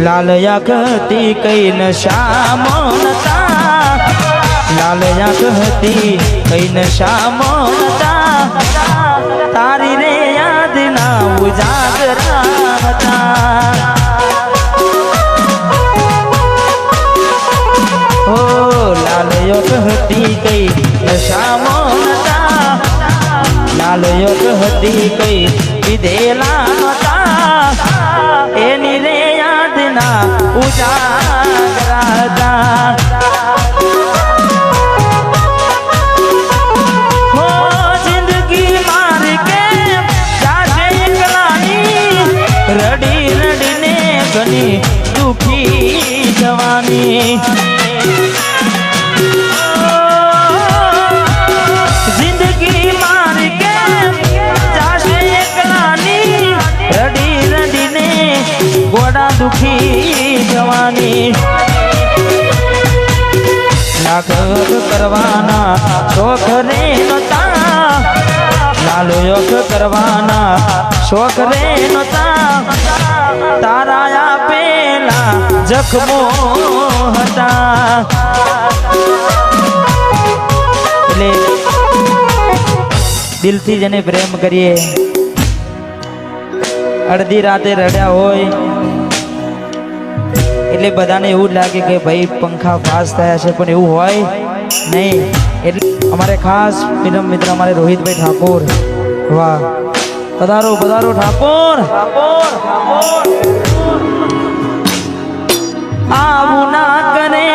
लाल याकती कई नशा मोनता लाल याकती कई नशा मोनता तारी रे याद ना उजागरा था ओ लाल याकती कई नशा मोनता लाल याकती कई विधेला था एनी रे याद ना उजागरा था हो जिंदगी मार के जाके एकलानी रडी रडी ने घनी दुखी जवानी जिंदगी मार के जाके एकलानी रडी रडी ने गोड़ा दुखी जवानी लाख करवाना शोख रे नता लाल योग करवाना शोख रे नता ताराया पेला जख्मो हता એટલે દિલથી જેને પ્રેમ કરીએ અડધી રાતે રડ્યા હોય એટલે બધાને એવું લાગે કે ભાઈ પંખા ફાસ થયા છે પણ એવું હોય નહીં એટલે અમારે ખાસ મિત્ર અમારે રોહિતભાઈ ઠાકોર વાહ પધારો પધારો ઠાકોર આવું ના કરે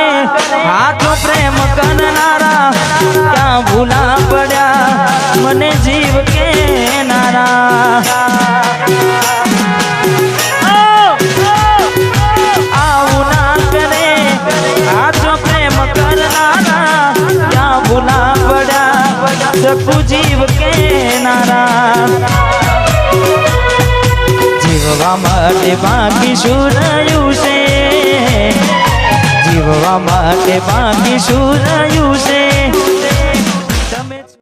હાથ પ્રેમ કરનારા ક્યાં ભૂલા પડ્યા મને જીવ કે નારા सकू जीव के नारा जीववा माटे बाकी शुरायु से जीववा माटे बाकी शुरायु से